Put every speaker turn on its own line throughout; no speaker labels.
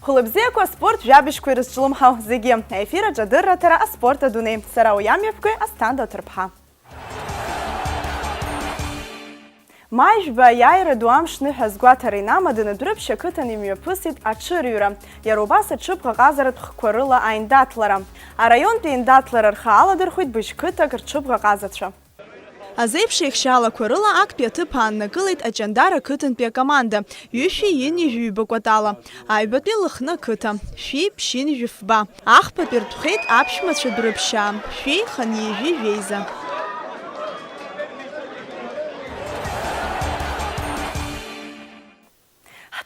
Хулыбзеку спорт жабишку ирысчылымхау зеге. Эфира жадырратара спорта дуны. Сара уямевкы астанда тұрпха. Майжба яйры дуамшны хазгуатары намадыны дұрып шекытын имеопысит ачырюра. Ярубасы чыпға ғазарыт ққорыла айндатлара. А район пейндатларар хааладыр хуйт бышкыта кырчыпға ғазатша. Азепши ихшала курыла ак пятыпан накылит аджандара кытын пе команда. Юши йни жюба кватала. Айбатни лыхна кыта. Ши пшин жюфба. Ах папертухет апшмача дрыпша. Ши ханьежи вейза.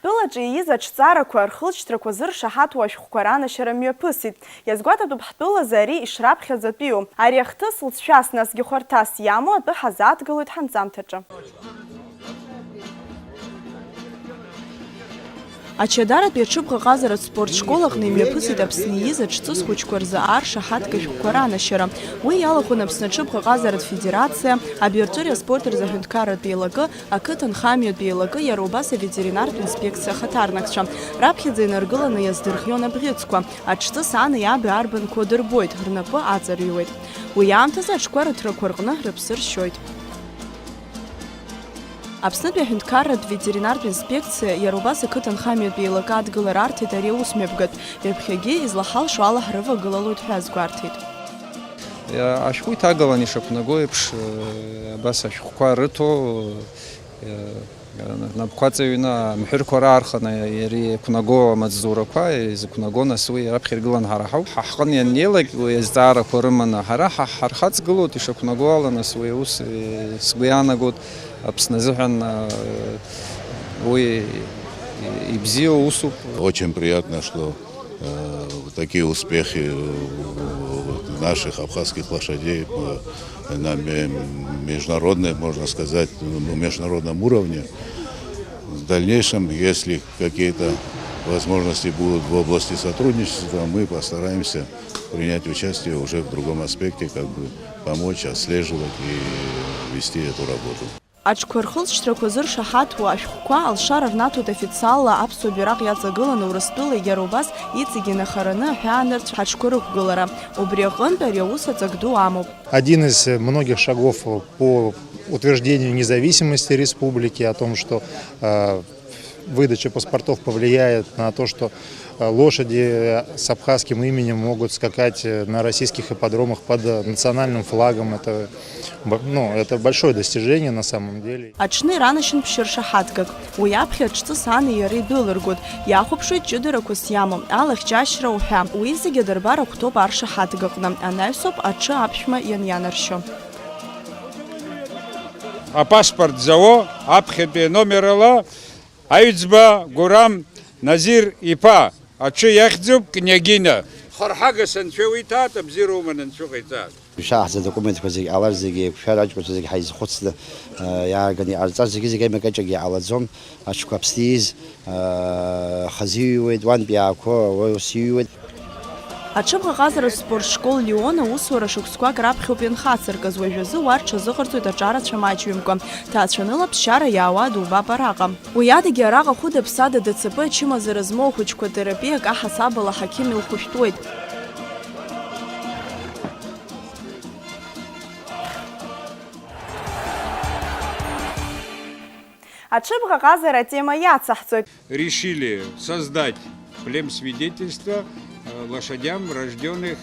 Ҳтәылаҿы ииз аҿҵарақәа рхылҵшьҭрақәа зыршаҳаҭуа ашәҟәқәа шьара мҩаԥысит. Иазгәаҭатәуп ҳтәылазы ари ишраԥхьаӡатәиу. Ари ахҭыс лҵшәас насгьы хәарҭас иамоу атәы ҳазаадгылоит ҳанҵамҭаҿы. Ачадаратәи аҽыбӷа ҟазаратә спортшколаҟны имҩаԥысит Аԥсны ииз аҽҵыс хәыҷқәа рзы аршаҳаҭга ашәҟәқәа ранашьара. Уи иалахәын Аԥсны аҽыбӷа ҟазаратә федерациа, абиуартуриа спорт рзы аҳәынҭқарратә еилагы, ақыҭанхамҩатә еилагы, иара убас аветеринартә инспекциа ахаҭарнакцәа. Раԥхьаӡа инаргыланы иаздырхион абӷьыцқәа. Аҽҵыс ани аби арбанқәа дырбоит, рнапы аҵарыҩуеит. Уи аамҭазы аҽқәа рыҭрақәа рҟны рыԥсы ршьоит. Аԥснытәи аҳәынҭқарратә ветеринартә инспекциа иара убас ақыҭанхамҩатә еилакы адгылара арҭеит ари аус мҩаԥгатә. Ҩаԥхьагьы излаҳалшо ала ҳрывагылалоит ҳәа азгәарҭеит.
Ашәҟәы иҭагалан ишақәнаго еиԥш абас ашәҟәқәа рыҭо напқәаҵаҩны амҳәырқәа раарханы иара иқәнаго амаҵзурақәа изықәнаго нас уи раԥхьа иргылан ҳара ҳҟны ианнеилак уи азҵаарақәа рыманы ҳара ҳархаҵгылоит ишақәнаго ала нас уи аус сгәы иаанагоит Аԥсны азыҳәан уи ибзиоу усуп.
Очень приятно, что такие успехи наших абхазских лошадей на международном, можно сказать, международном уровне. В дальнейшем, если какие-то возможности будут в области сотрудничества, мы постараемся принять участие уже в другом аспекте, как бы помочь, отслеживать и вести эту работу.
Аҽқәа рхылҵшьҭрақәа зыршаҳаҭуа ашәҟәқәа алшара рнаҭоит официалла аԥсуа бираҟ иаҵагыланы Урыстәыла иара убас иҵегьы инахараны аҳәаанырцә ҳаҽқәа рықәгылара. Убри аҟынтә ари аус аҵак ду амоуп.
Один из многих шагов по утверждению независимости республики, о том, что выдача паспортов повлияет на то, что лошади с абхазским именем могут скакать на российских ипподромах под национальным флагом. Это большое достижение на самом деле.
Аҽны иранашьан ԥшьыршаҳаҭгак. Уи аԥхьа аҽҵыс ани иареи идәылыргоит. Иахәаԥшуеит ҷыдарақәас иамоу, алахьчашьра уҳәа. Уи зегьы дырбар ахәҭоуп аршаҳаҭгаҟны. Анаҩсоуп аҽы аԥшәма ианианаршьо.
Апаспорт зао, аԥхьатәи номерала Аҩӡба Гурам Назир иԥа, аҽы иахьӡуп княгиня. Харҳага санцәа уиҭаат, абзиароума нанцәа ҟаиҵаат.
Ишаҳҵа документқәа зегьы ҟалар зегьы еиқәшәара аҷкәынцәа зегьы ҳаизхәыцны иаарганы иҟарҵар зегьы аимакаҷагьы иҟалаӡом. Аҽқәа Аԥсны ииз хазиҩуеит, уантәи иаақәа ус иҩуеит.
Аҽыбӷа ҟазаратә спортшкол Лион аусура шықәсқәак раԥхьоуп ианхацыркыз. Уажәазы уа рҽазыҟарҵоит аҿарацәа маҷҩымкәа. Ҭаацәаныла ԥсшьара иаауа дубап араҟа. Уи адагьы араҟа хәыда-ԥсада ДЦП ачымазара змоу ахәыҷқәа терапиак аҳасабала аҳақьым илхәышәтәуеит. Аҽыбӷа ҟазара тема иацаҳҵоит.
Решили создать племсвидетельство лошадям, рожденных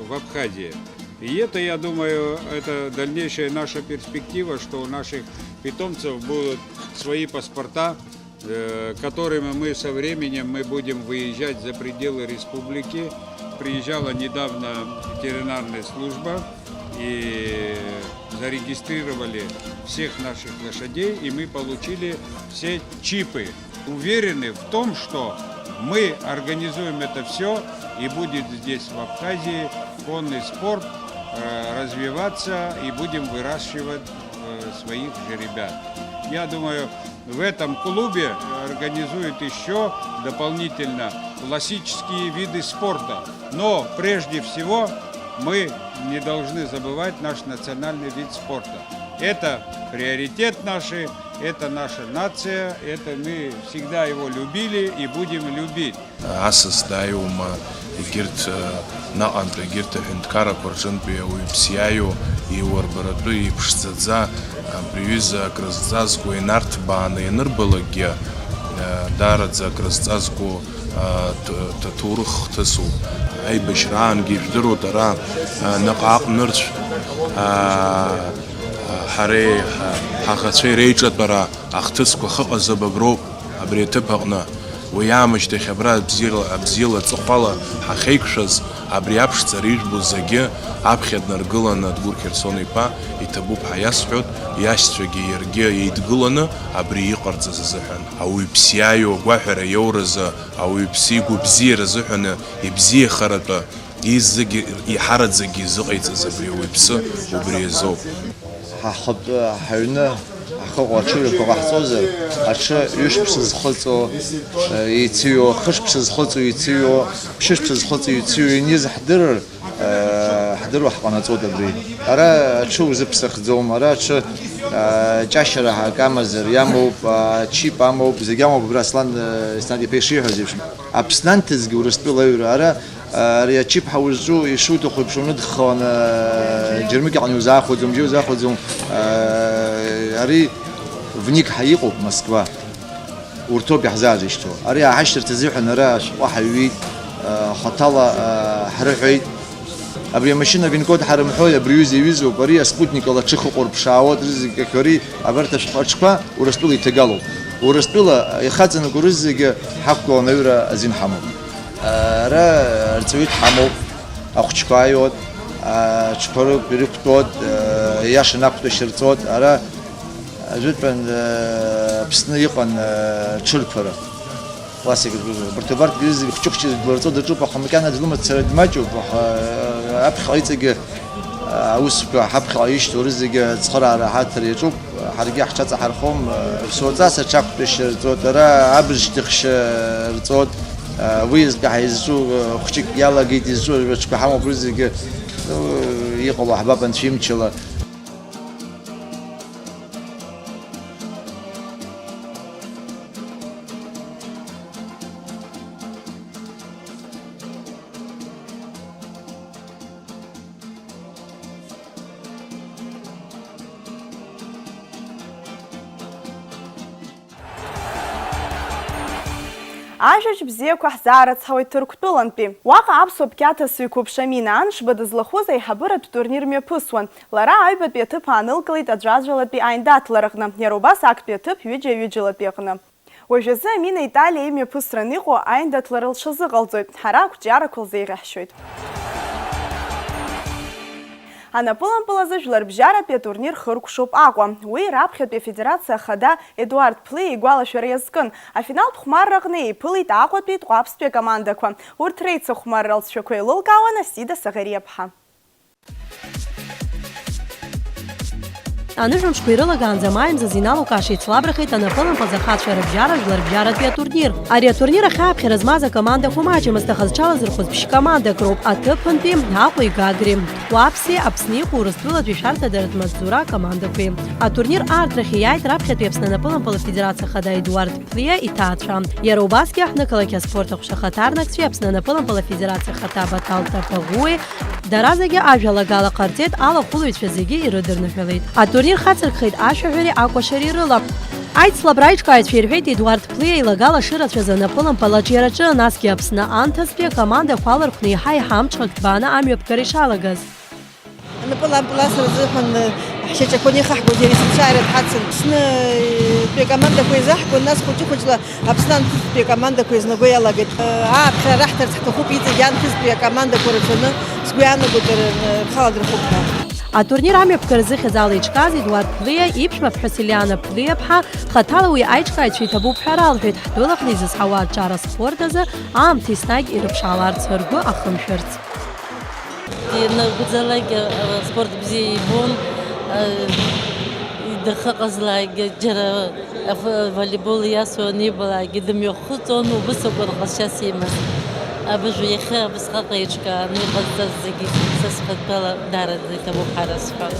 в Абхазии. И это, я думаю, это дальнейшая наша перспектива, что у наших питомцев будут свои паспорта, которыми мы со временем будем выезжать за пределы республики. Приезжала недавно ветеринарная служба и зарегистрировали всех наших лошадей, и мы получили все чипы. Уверены в том, что мы организуем это все, и будет здесь, в Абхазии, конный спорт развиваться, и будем выращивать своих же ребят. Я думаю, в этом клубе организуют еще дополнительно классические виды спорта. Но прежде всего мы не должны забывать наш национальный вид спорта. Это приоритет нашей это наша нация, это мы всегда его любили и будем любить.
Асас дайума егерт наҟантәи егерт аҳәынҭқаррақәа рҿынтәи ауаҩ ибзиаиу иуарбаратәы иԥшӡаӡа абри аҩыза акрызҵазкуа инарҭбааны ианырбалакгьы даараӡа акрызҵазкуа ҭоурых хҭысуп. Аибашьраангьы ижәдыруеит ара наҟ-ааҟ нырцә ҳареи ҳаӷацәеи реиҿатәара ахҭысқәа хыҟазаб аброуп абри аҭыԥ аҟны. Уи аамышьҭахь абра абзиала аҵыхәала ҳахьеиқәшәаз абри аԥшӡара ижәбо зегьы аԥхьа днаргыланы Адгәыр Херсон-иԥа иҭабуп ҳәа иасҳәоит, иашьцәагьы иаргьы еидгыланы абри иҟарҵаз азыҳәан. Ауаҩԥсиаиу агәаҳәара иоуразы, ауаҩԥси игәабзиара азыҳәаны ибзиахаратәы зегьы иҳараӡагьы изыҟаиҵаз абри ауаҩԥсы убри азоуп.
Ҳаҩны ҳхыҟоу аҽыҩрақәа ҟаҳҵозар, аҽы ҩышықәса зхыҵуа ициҩуа, хышықәса зхыҵуа ициҩуа, ԥшьышықәса зхыҵуа ициҩуа иниз ҳдыруа ҳҟанаҵоит абри. Ара аҽы узыԥсахӡом, ара аҽы ҷашьара ҳәа акы амазар иамоуп, чип амоуп, зегьы амоуп абри Аслан-иԥа ишиҳәаз еиԥш. Аԥсны анҭыҵгьы Урыстәыла аҩра, ара ари ачип ҳаузҿу ишуҭаху еиԥш уныдххауаны џьармыкьа иузаахәаӡом, бжьы иузаахәаӡом. Ари вникҳа иҟоуп Москва, урҭоуп иаҳзаазышьҭуа. Ари ааҳашьҭырц азыҳәан ара ашәҟәы ҳаҩит, хаҭала ҳрыҳәеит. Абри амашьына винкод ҳарымҳәоит, абри аҩыза иҩызоуп, ари аспутникала аҽы хыҟоурԥшаауа рызегьы ари абарҭ ашәҟәаҿқәа Урыстәыла иҭагалоуп. Урыстәыла ихаҵанакуа рызегьы ҳақәгыланы аҩра азин ҳамоуп. Ара рҵаҩык ҳамоуп, ахәыҷқәа ааиуеит, аҽқәа ирықәтәоит, иаша нақәтәашьа рҵоит. Ара ажәытәан Аԥсны иҟан ҽырԥара. Барҭ рызегьы хәҷы-хәҷы дларҵо даҿуп, аха макьана длымацара дмаҷуп, аха аԥхьаҟа иҵегьы аусқәа ҳаԥхьаҟа ишьҭоу рызегьы ацхыраара ҳаҭыр иаҿуп, ҳаргьы ҳҽаҵаҳархом. Ԥсуаҵас аҽақәтәашьа рҵоит, ара абжшьҭыхшьа рҵоит. Уеизгьы ҳаизҿу хәҷык иалагеит изҿу рыҿқәа ҳамоуп, рызегьы иҟало ҳбап анцәа имчала.
Ажәаҿ бзиақәа ҳзаарыцҳауеит Ҭырқәтәылантәи. Уаҟа аԥсуа бқьаҭа сыҩқәыԥш Амина Аншба дызлахәыз аиҳабыратә турнир мҩаԥысуан. Лара аҩбатәи аҭыԥ аанылкылеит аӡәаӡәалатәи аиндаҭлараҟны, иара убас актәи аҭыԥ ҩыџьа-ҩыџьалатәи аҟны. Уажәазы Амина Италиа имҩаԥысран иҟоу аиндаҭлара лҽазыҟалҵоит. Ҳара ақәҿиарақәа лзеиӷьаҳшьоит. Анапылампылазы жәларбжьаратәи атурнир хыркәшоуп Аҟәа. Уи раԥхьатәи афедерациа ахада Едуард Ԥлеи игәалашәара иазкын. Афиналтә хәмарраҟны еиԥылеит Аҟәатәи Тҟәаԥстәи акомандақәа. Урҭ реицахәмарра алҵшәақәа еилылкаауан Асида Саӷариаԥҳа.
Аныжәымшқәа ирылагаанӡа маимзаз иналукаашьа ицлабрахеит анапылампаз ахацәа рыбжьара жәларбжьаратәи атурнир. Ари атурнир ахьааԥхьара змаз акомандақәа маҷымызт, аха зҽалазырхәыз ԥшь-командак роуп. Аҭыԥантәи Аҟәеи Гагреи, Тҟәаԥси, Аԥсни-иҟоу Урыстәылатәи шәарҭадаратә маҵзура акомандақәеи. Атурнир аартрахь иааит раԥхьатәи Аԥсны анапылампыл афедерациа ахада Едуард Ԥлеиа иҭаацәа. Иара убасгьы аҳҭнықалақь аспорт ахәшахаҭарнакцәеи Аԥсны анапылампыл афедерациа ахада Баҭал Ҭаԥаӷәуи дара зегьы ажәалагала ҟарҵеит, алахәылаҩцәа зегьы ирыдырныҳәалеит. Атурнир хацыркхеит ашәаҳәареи акәашареи рыла. Аицлабра аиҿкааҩцәа ирҳәеит Едуард Ԥлеиа илагала шырацәаз анапылампыл аҿиараҿы, насгьы Аԥсны анҭыҵтәи акомандақәа алархәны иаҳа амҽхак ҭбааны амҩаԥгара ишалагаз.
Анапылампыл ас рзыҳәан ҳшьаҿақәа неихаҳгоит, иара исыцәааира дҳацын. Аԥснытәи акомандақәа изаҳкуан, нас хәыҷы-хәыҷла Аԥсны анҭыҵтәи акомандақәа изнагәо иалагеит. Ааԥхьара раҳҭарц ҳҭахуп, иҵегьы анҭыҵтәи акомандақәа рацәаны сгәы иаанагоит рхаладырхуп ҳәа.
Атурнир амҩаԥгара зыхьыз ала иҿкааз Едуард Ԥлеиа иԥшәма ԥҳәыс Илиана Ԥлеиа-ԥҳа хаҭала уи аиҿкааҩцәа иҭабуп ҳәа ралҳәеит, ҳдәылаҟны изызҳауа аҿар аспорт азы аамҭа еснагь ирыԥшааларц, ргәы ахымшәарц.
Ианакәӡалак спорт бзиа ибон, дахыҟазлаагьы џьара волейбол иасуан ибалаагьы дымҩахыҵуан, убыс акәын ҟазшьас имаз. Абыжә иахьа абысҟаҟа иҿкааны иҟазҵаз зегьы са схатәала дараӡа иҭабуп ҳәа расҳәон.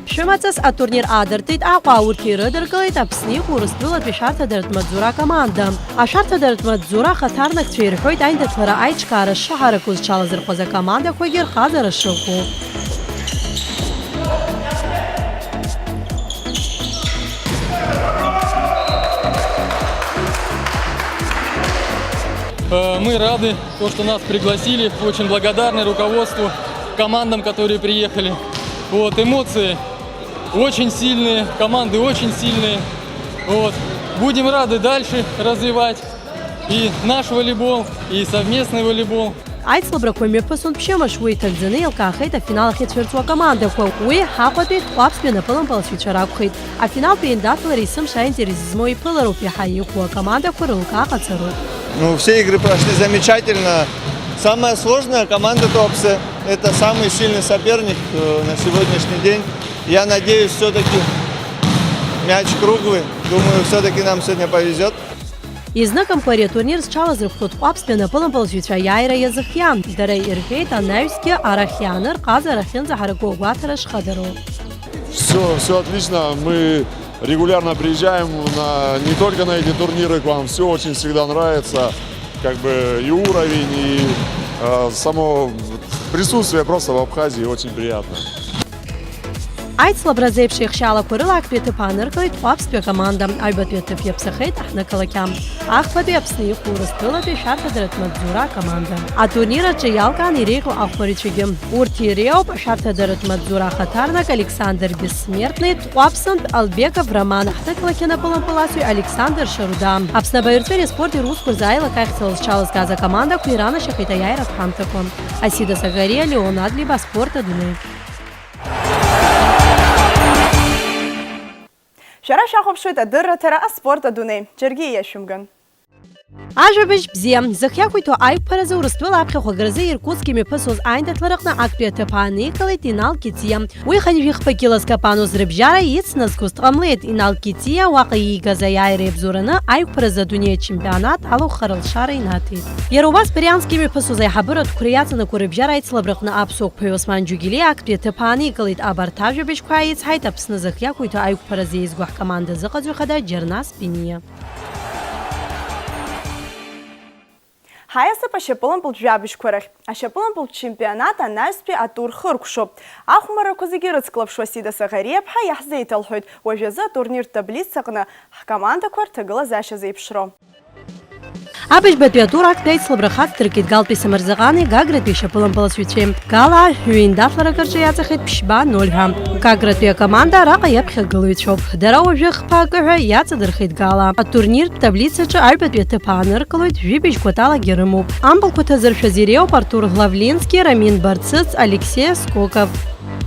Ԥшәымаҵас атурнир аадыртит Аҟәа, урҭ ирыдыркылеит Аԥсни Урыстәылатәи ашәарҭадаратә маҵзура команда. Ашәарҭадаратә маҵзура ахаҭарнакцәа ирҳәоит аиндаҭлара аиҿкаара шыҳаракыз зҽалазырхәыз акомандақәагьы рхаҵара шыҟоу.
Мы рады, что нас пригласили, очень благодарны руководству, командам, которые приехали. Вот, эмоции очень сильные, команды очень сильные. Вот. Будем рады дальше развивать и наш волейбол, и совместный волейбол.
Аицлабрақәа мҩаԥысуан ԥшьымашуа иҭагӡаны еилкаахеит афинал ахьыцәырҵуа акомандақәа. Уи ҳаҟәатәи Ҟәаԥстәи анапылампалацәацәа ракәхеит. Афиналтәи еиндаҭлара исымш аинтерес змоу иԥылароуп иаҳа иӷәӷәоу акомандақәа рылка аҟаҵароуп.
Ну, все игры прошли замечательно. Самая сложная команда Туапсе. Это самый сильный соперник на сегодняшний день. Я надеюсь, все-таки мяч круглый. Думаю, все-таки нам сегодня повезет.
Изныкымкәа ари атурнир зҽалазырхәҭоу Ҟәаԥстәи анапылампалацәацәа аиааира иазыхиан. Дара ирҳәеит анаҩсгьы арахь иааныр ҟазара ахьынӡаҳараку агәаҭара шхадароу.
Все отлично. Мы регулярно приезжаем не только на эти турниры к вам. Все очень всегда нравится. Как бы и уровень, и само присутствие просто в Абхазии очень приятно.
Аицлабразы еиԥш еихшьалақәа рыла актәи аҭыԥ ааныркылеит Ҟәаԥстәи акоманда. Аҩбатәи аҭыԥ иаԥсахеит аҳнықалақь. Ахԥатәи Аԥсни Урыстәылатәи ашәарҭадаратә маҵзура акоманда. Атурнир аҿы иалкаан иреиӷьу ахәарицәагьы. Урҭ иреиуоуп ашәарҭадаратә маҵзура ахаҭарнак Александр Бессмертный, Ҟәаԥсынтә Албеков Роман, аҳнықалақь анапылампалацәаҩ Александр Шаруда. Аԥсны абаҩртәыреи аспорти русқәа рзы аилакахьцала зҽалазгаз акомандақәа иранашьахеит аиааиратә ҳамҭақәа. Асида Сагариа, Леонад Либа, Спорт Адунеи.
Шәара шәахәаԥшуеит адырраҭара аспорт адунеи. Џьаргьы ииашәымган.
Ажәабжь бзиа, зыхиақәиҭу аиқәԥаразы Урыстәыла аԥхьахә агразы Иркутск имҩаԥысуаз аиндаҭлараҟны актәи аҭыԥ ааникылеит Инал Кициа. Уи ханжәихԥагьы лазкапануз рыбжьара ицназгоз дҟамлеит. Инал Кициа уаҟа иигаз аиааира иабзоураны аиқәԥаразы адунеи ачемпионат алухара лшара инаҭеит. Иара убас Брянск имҩаԥысуаз аиҳабыратәқәа иаҵанакуа рыбжьара аицлабраҟны аԥсуа қәԥаҩ Осман Џьугили актәи аҭыԥ ааникылеит. Абарҭ ажәабжьқәа ааицҳаит Аԥсны зыхиақәиҭу аиқәԥаразы еизго ҳкоманда зыҟаҵәҟьа хада Џьарнас Пиниа.
Ҳаиасып ашьапылампылтә жәабжьқәа рахь. Ашьапылампылтә чемпионат анаҩстәи атур хыркәшоуп. Ахәмаррақәа зегьы рыцклаԥшуа Сида Сагариа-ԥҳа иаҳзеиҭалҳәоит уажәазы атурнир таблицаҟны ҳкомандақәа рҭагылазаашьа зеиԥшроу.
Абыжьбатәи атур актәи аицлабра хацдыркит Галтәи Самырзаҟани, Гагратәи ашьапылампалацәаҩцәеи. Гала ҩ-еиндаҭларак рҿы иаҵахеит ԥшьба 0-ҳәа. Гагратәи акоманда араҟа иаԥхьагылаҩцәоуп. Дара уажәы хԥа акыҳәа иаҵадырхеит Гала. Атурниртә таблицаҿы аҩбатәи аҭыԥ ааныркылоит жәибжь кәаталагьы рымоуп. Амбылқәа ҭазыршәаз иреиуоуп Артур Главлински, Рамин Барцыц, Алексей Скоков.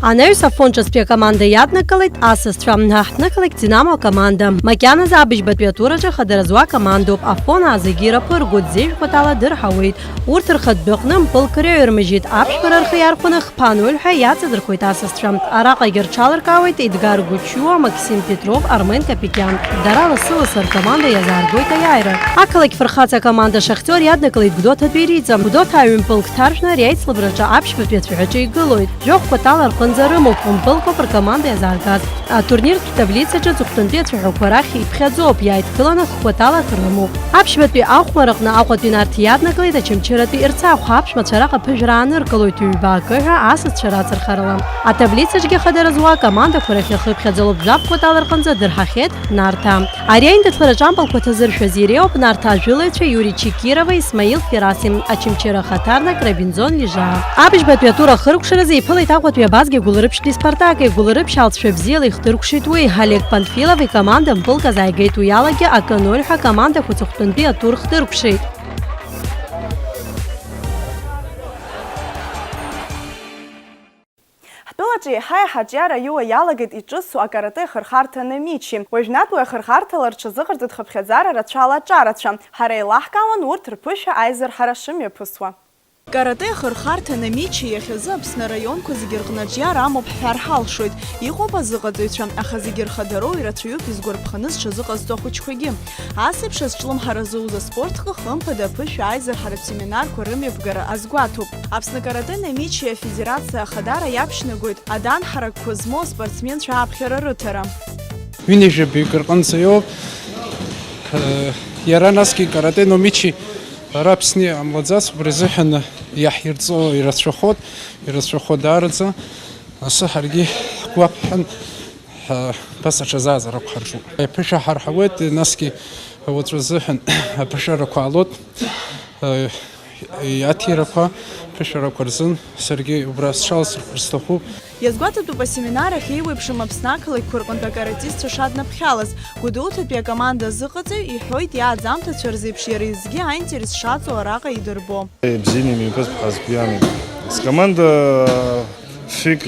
Анаҩс Афончастәи акоманда иаднакылеит асасцәа. Аҳҭнықалақь Динамо акоманда. Макьаназы абыжьбатәи атур аҿы хадара зуа акомандоуп. Афона зегьы ираԥыргоит, зеиӷь кәатала дырҳауеит. Урҭ рхатәы mpылк рыҩрмыжьит. Аԥшәмара рхы иархәаны хԥа 0-ҳәа иаҵадырхоит асасцәа. Араҟагьы рҽаларкаауеит Едгар Гучуа, Максим Петров, Армен Капикиан. Дара лассы-лассы ркоманда иазааргоит аиааира. Ақалақь фырхаҵа акоманда Шахтиор иаднакылеит Гәдоуҭа Тәириӡа. Гәдоуҭа аҩ-мпылк ҭаршәны ари аицлабраҿы аԥшьбатәи ацәаҳәаҿы игылоит. Жәохә кәатала рҟынӡа рымоуп mpылқәоуп ркоманда иазааргаз. Атурниртә таблицаҿы ҵыхәтәантәи ацәаҳәақәа рахь иԥхьаӡоуп, иааидкыланы хкәаталак рымоуп. Аԥшьбатәи ахәмаррҟны Аҟәатәи Нарҭ иаднакылеит Очамчыратәи Ерцахә. Аԥшәмацәа араҟа ԥыжәара ааныркылоит ҩба акыҳәа асасцәа рацырхарала. Атаблицаҿгьы хадара зуа акомандақәа рахь ихы иԥхьаӡалоуп жәаб кәатала рҟынӡа дырҳахьеит Нарҭа. Ари аиндаҭлараҿы ампылқәа ҭазыршәаз иреиуоуп Нарҭа ажәылаҩцәа Иури Чекирова, Исмаил Ферасим, Очамчыра ахаҭарнак Рабинзон Лижаа. Абыжьбатәи атур ахыркәшаразы иԥылеит Аҟәатәи абазгьы Гәылрыԥшьтәи Спартак, игәылрыԥшь алҵшәа бзиала ихҭыркәшеит уи. Олег Панфилов икоманда mpылк азааигеит. Уи алагьы акы 0-ҳәа акомандақәа ҵыхәтәантәи атур хҭыркәшеит.
Ҳтәылаҿы еиҳа-еиҳа аҿиара аиуа иалагеит иҿысу акарате ахырхарҭа намичи. Уажәнатә уи ахырхарҭала рҽазыҟарҵеит хыԥхьаӡара рацәала аҿарацәа. Ҳара еилаҳкаауан урҭ рԥышәа аизарҳара шымҩаԥысуа. Карате хырхарҭа намичи иахьазы Аԥсны араионқәа зегьы рҟны аҿиар амоуп ҳәар ҳалшоит. Иҟоуп азыҟаҵаҩцәа, аха зегьы рхадароу ирацәаҩуп изгәарԥханы зҽазыҟазҵо ахәыҷқәагьы. Асеиԥш азҿлымҳара зуз аспортҟа хымԥада аԥышәа аизарҳаратә семинарқәа рымҩаԥгара азгәаҭоуп. Аԥсны карате намичи афедерациа ахадара иаԥшьнагоит аданҳарақәа змоу спортсменцәа ааԥхьара рыҭара.
Ҩынҩажәаҩык рҟынӡа иоуп. Иара насгьы карате намичи ара Аԥсны амлаӡацә убри азыҳәан иаҳирҵо ирацәахоит даараӡа. Асы ҳаргьы ҳгәаԥҳан ԥас аҽазаазарақәа ҳарҿуп. Аԥышәа ҳарҳауеит, насгьы уаҵәы азыҳәан аԥышәарақәа аалоит. Аҭирақәа, аԥышәарақәа рзын саргьы убра сҽаласырхәыр сҭахуп.
Иазгәаҭатәуп асеминар ахь еиуеиԥшым Аԥсны ақалақьқәа рҟынтә акаратистцәа шаднаԥхьалаз. Гәдоуҭатәи акоманда азыҟаҵаҩ иҳәоит иааӡамҭацәа рзеиԥш иара изгьы аинтерес шаҵоу араҟа идырбо.
Бзианы имҩаԥыз ҳазгәиаанит. Скоманда фик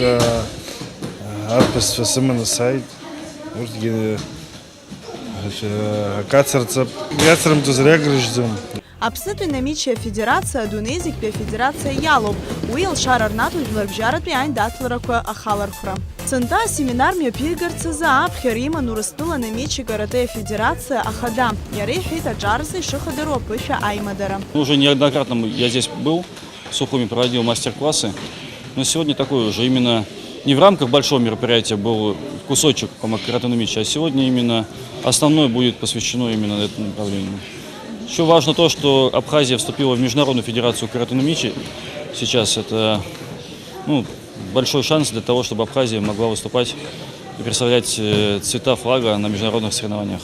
арԥысцәа сыманы сааит. Урҭгьы акацырҵап, иацрымҵоз реагрыжьӡом.
Аԥснытәи намичи афедерациа адунеи зегьтәи афедерациа иалоуп. Уи алшара рнаҭоит жәларбжьаратәи аиндаҭларақәа ахалархәра. Ҵынтәа асеминар мҩаԥигарц азы ааԥхьара иман Урыстәыла намичи карате афедерациа ахада. Иара иҳәеит аҿарзы ишыхадароу аԥышәа аимадара.
Уже неоднократно я здесь был, в Сухуми проводил мастер-классы, но сегодня такой уже именно не в рамках большого мероприятия был кусочек по карате намичи, а сегодня именно основное будет посвящено именно этому направлению. Еще важно то, что Абхазия вступила в Международную федерацию карате намичи. Сейчас это большой шанс для того, чтобы Абхазия могла выступать и представлять цвета флага на международных соревнованиях.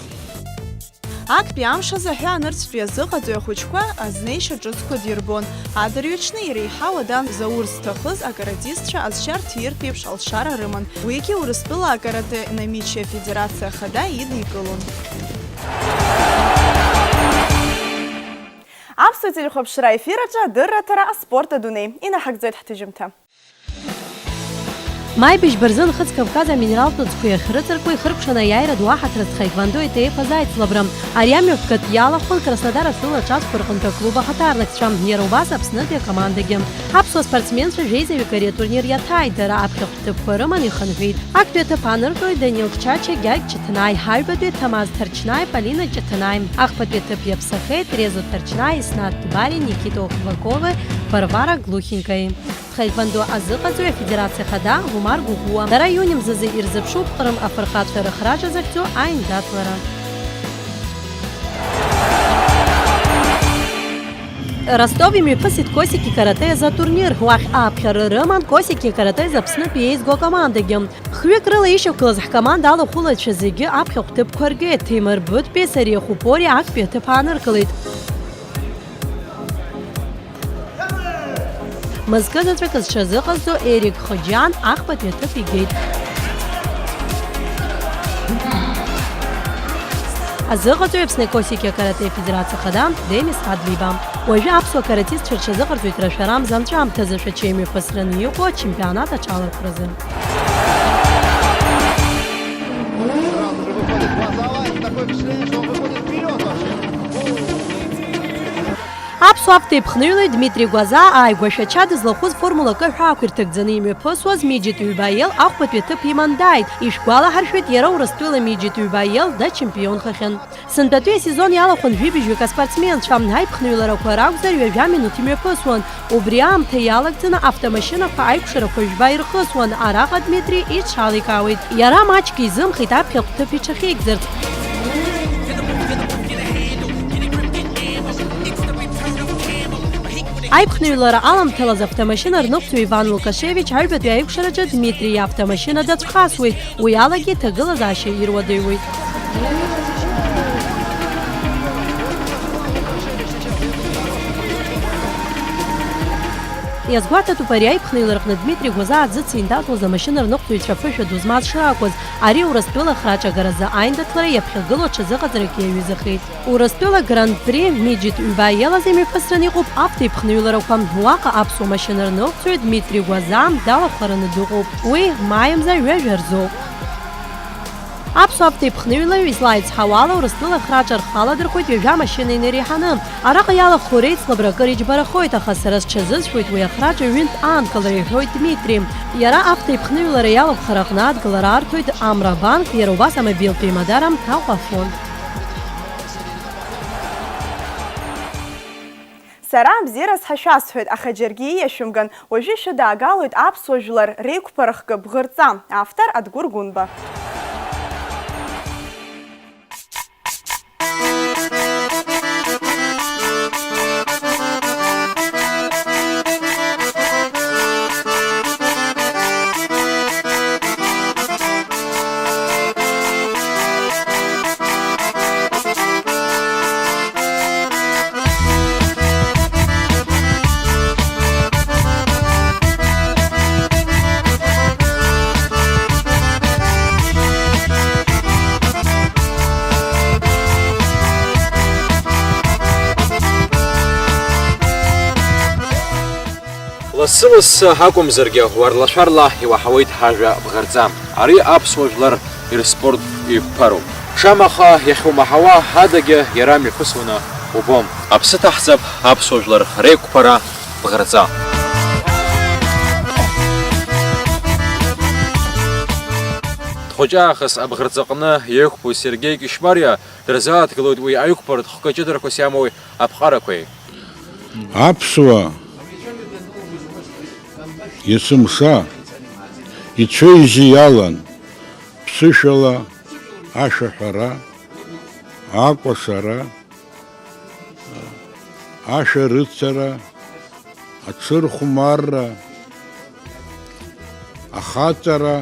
Актәи амш азы аҳәаанырцәтәи азыҟаҵаҩ ахәыҷқәа азнеишьа ҿыцқәа дирбон. Адырҩаҽны иреиҳау адан заур зҭахыз акаратистцәа азшьарҭа иртә еиԥш алшара рыман. Уигьы Урыстәыла акарате намичи афедерациа ахада идикылон. Аԥсуа телехәаԥшра ефираҿы адырраҭара аспорт адунеи. Инаҳагӡоит ҳҭыжьымҭа.
Маибыжь Барзын Хыц Кавказ аминералтә ҵқәа иахьрыҵаркуа ихыркәшаны аиааира ду аҳаҭра ҭхаиквондо итеифаз аицлабра. Ари амҩаԥгатә иалахәын Краснодар атәыла аҿацқәа рҟынтә аклуб ахаҭарнакцәа. Иара убас Аԥснытәи акомандагьы. Аԥсуа спортсменцәа реизаҩык ари атурнир иаҭааит, дара аԥхьахә ҭыԥқәа рыман ихынҳәит. Актәи аҭыԥ аныркылоит Данил Кчача, Гьаргь Ҷыҭынаи, ҳаҩбатәи Ҭамаз Ҭарчнаи, Полина Ҷыҭынаи. Ахԥатәи аҭыԥ иаԥсахеит Резо Ҭарчнаи, Еснат Тбари, Никита Охвакови, Варвара Глухенькои. Ҭхаиквондо азыҟаҵаҩ афедерациа ахада Гәымар Гәыгәуа. Дара иунимз азы ирзыԥшуп Ҟрым афырхацәа рыхраҿа захьӡу аиндаҭлара. Ростов имҩаԥысит Косики карате азы атурнир. Уахь ааԥхьара рыман Косики карате азы Аԥснытәи еизго акомандагьы. Хҩык рыла ишьақәгылаз ҳкоманда алахәылаҩцәа зегьы аԥхьахә ҭыԥқәа ргеит. Ҭемыр Быҭәбеи Сариа Хәупори актәи аҭыԥ ааныркылеит. Мызкы заҵәык зҽазыҟазҵо Ерик Хоџьан ахԥатәи аҭыԥ игеит. Азыҟаҵаҩ Аԥсны Косики акарате афедерациа ахада Демис Адлиба. Уажәы аԥсуа каратистцәа рҽазыҟарҵоит рашәарамза анҵәамҭазы шәача имҩаԥысраны иҟоу ачемпионат аҿалархәразы. Аԥсуа авто иԥхныҩлоит Дмитри Гәаза ааигәашәача дызлахәыз формула кыҳәа ақәирҭакӡаны имҩаԥысуаз Меджит Ҩбаиел ахәԥатәи аҭыԥ иман дааит. Ишәгәалаҳаршәеит иара Урыстәыла Меджит Ҩбаиел дачемпионхахьан. Сынтәатәи асезон иалахәын жәибжьҩык аспортсменцәа. Аиԥхныҩларақәа ракәзар ҩажәа минуҭ имҩаԥысуан. Убри аамҭа иалагӡаны автомашьынақәа аиқәшарақәа ҩба ирхысуан. Араҟа Дмитри иҽаликаауеит. Иара маҷк изымхеит аԥхьахә ҭыԥ иҽахьеигӡарц. Аиԥхныҩлара аламҭалаз автомашьына рныҟәцаҩ Иван Лукашевич аҩбатәи аиқәшараҿы Дмитри иавтомашьына дацәхасуеит. Уи алагьы иҭагылазаашьа ируадаҩуеит. Иазгәаҭатәуп ари аиԥхныҩларҟны Дмитри Гәаза аӡыци индатуаз амашьына рныҟәцаҩцәа аԥышәа ду змаз шракәыз. Ари Урыстәыла храҿагаразы аиндаҭлара иаԥхьагылоу аҽазыҟаҵарак иаҩызахеит. Урыстәыла Гран-при Меджит Ҩбаиел азы имҩаԥысраны иҟоуп автоиԥхныҩларақәа. Уаҟа аԥсуа машьына рныҟәцаҩ Дмитри Гәаза далахәараны дыҟоуп. Уи маиамза ҩажәа рзоуп. Аԥсуа ԥхныҩлаҩ излааицҳауала Урыстәыла храҿ архаладырхоит ҩажәа машьына инеиреиҳаны. Араҟа иалахәқәоу реиҵлабра акыр иџьбарахоит, аха сара сҽазысшәоит уи ахраҿ ҩынтә аанкылара, иҳәоит Дмитри. Иара аԥхныҩлара иалахәхара аҟны адгылара арҭоит Амра банк, иара убас амобилтә имадара Аҟәа-фонд.
Сара абзиараз ҳашәасҳәоит, аха џьаргьы ииашәымган, уажәы ишыдаагалоит аԥсуа жәлар реиқәԥарахка бӷырҵа. Автор Адгәыр Гәынба.
Лассы-лассы ҳакәымзаргьы уарлашәарла иуаҳауеит ҳажәа бӷарҵа. Ари аԥсуа жәлар ирспорт еиқәԥароуп. Шамаха иахьумаҳауа адагьы иара мҩаԥысуаны убом. Аԥсы ҭаҳҵап аԥсуа жәлар реиқәԥара бӷарҵа. Дхәыҷаахыс абӷарҵаҟны иеиқәԥоу Сергеи Кишмариа дырзааҭгылоит уи аиқәԥаратә хкаҷыдарақәас иамоу аԥҟарақәеи.
Аԥсуа есымша ицәеижьы иалан ԥсышәала ашәаҳәара, акәашара, ашәарыцара, аҽырхәмарра, ахаҵара,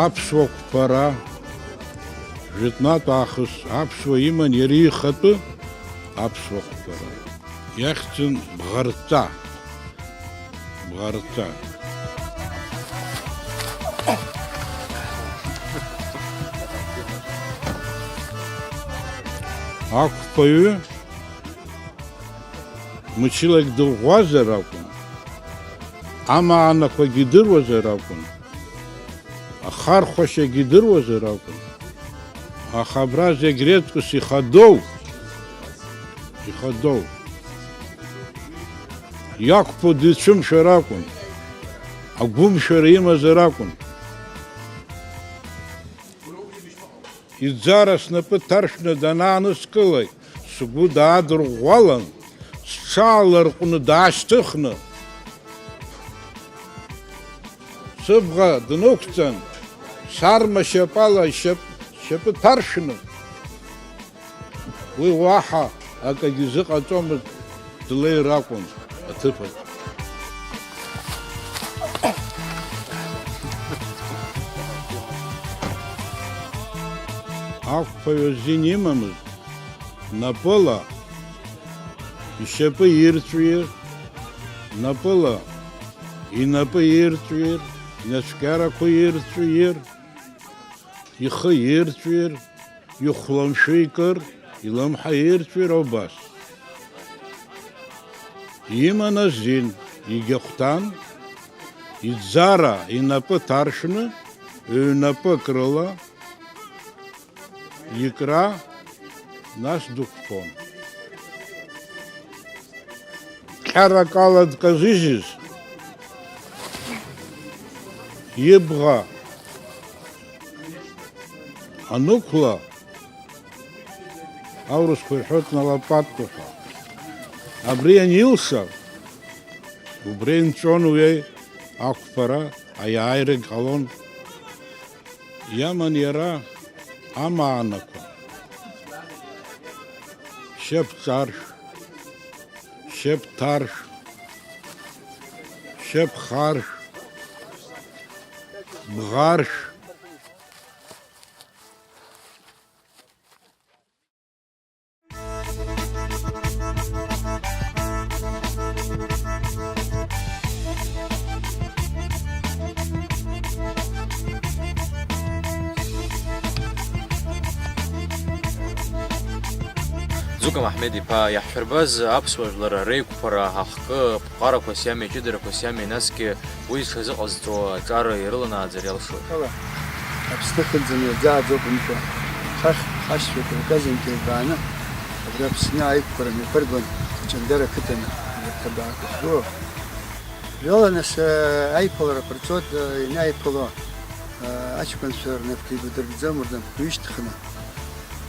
аԥсуа қәԥара, жәытәнатә аахыс аԥсуа иман иара ихатәы аԥсуа қәԥара. Иахьӡын бӷарҵа. Бӷарҵа. Ақәԥаҩы мчылак дыӷәӷәазар акәын, амаанақәагьы идыруазар акәын, ахархәашьагьы идыруазар акәын, аха абра зегь реиԥш ихадоу, иақәԥо дицәымшәар акәын, агәымшәара имазар акәын. Иӡара снапы ҭаршәны данааныскылак, сгәы даадырӷәӷәалан, сҽааларҟәны даашьҭыхны, сыбӷа днықәҵан, сарма шьапала шьапы ҭаршәны, уи уаҳа акагьы зыҟаҵомызт, длеир акәын аҭыԥаҿ. Ақәԥаҩ азин имамызт, напыла ишьапы ирҵәир, напыла инапы ирҵәир, инацәкьарақәа ирҵәир, ихы ирҵәир, ихәламшәы икыр, илымҳа ирҵәир убас. Иман азин, игьахәҭан, иӡара инапы ҭаршәны, ҩнапык рыла, икра, нас дықәԥон. Ҟьарак ала дказыжьыз, ибӷа анықәла, аурысқәа ирҳәоит налапатку ҳәа. Абри анилша, убри инҵәон уи ақәԥара, аиааирагь ҟалон. Иаман иара амаанақәа, шьап-ҵаршә, шьап-ҭаршә, шьап-харшә, бӷаршә,
Зука Маҳмед ипа иаҳшәырбаз аԥсуа жәлар реиқәԥара ҳахкы, ԥҟарақәас иами, ҷыдарақәас иами, насгьы уи зҽазыҟазҵо аҿар ирыланааӡар иалшоит.
Аԥсны хыӡны иаӡааӡоуп умшәа. Хашьцәак рказынтә еибааны, абри Аԥсны аиқәԥара мҩаԥыргон Ҷандара ақыҭаны, абарҭ Виола нас аиԥылара ҟарҵоит, ианааиԥыло аҷкәынцәа рнапқәа еибадырбӡом, рнапқәа ҩышьҭыхны,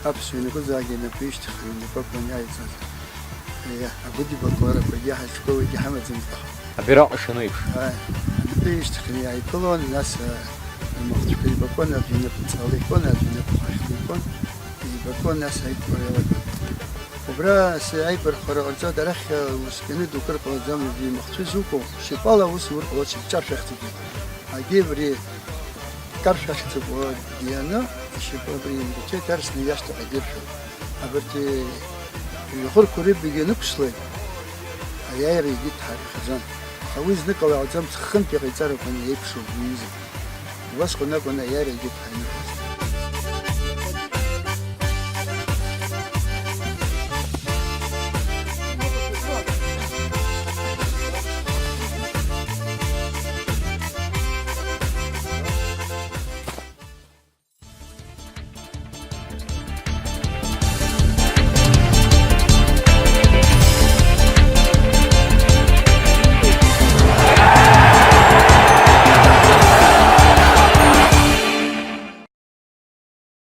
аԥсуа инапызаагьы инапы ҩышьҭыхны, инапқәа иааиҵаз. Агәыдибақәарақәагьы ҳаҿкәылагьы ҳамаӡам.
Абираҟ ишану еиԥш.
Инапы ҩышьҭыхны иааиԥылон, нас рмахцәқәа еибакәон, аӡәы инапы ҵаала икәон, аӡәы инапы хәашьла икәон, еибакәон, нас аиԥылара иалагон. Убра аиԥырхара ҟарҵоит, арахь ускины дук рҟалаӡом, имахцәы зуқәу, шьапала аус урҟалоит, шьапҿаршә ахьӡуп. Агьи абри каршә ахьӡуп дианы, ишьапы абри имбацәеит арсны иашҭаҟа идыршәоит. Абарҭ ихәырқәа рыбагьы нықәслоит, аиааира егьи дҳарихаӡом. Аха уи зныкала иҟаӡам, ҵххынтә иҟаиҵарақәан еиԥшуп уиза. Убасҟан акәын аиааира егьи дҳаинырхаз.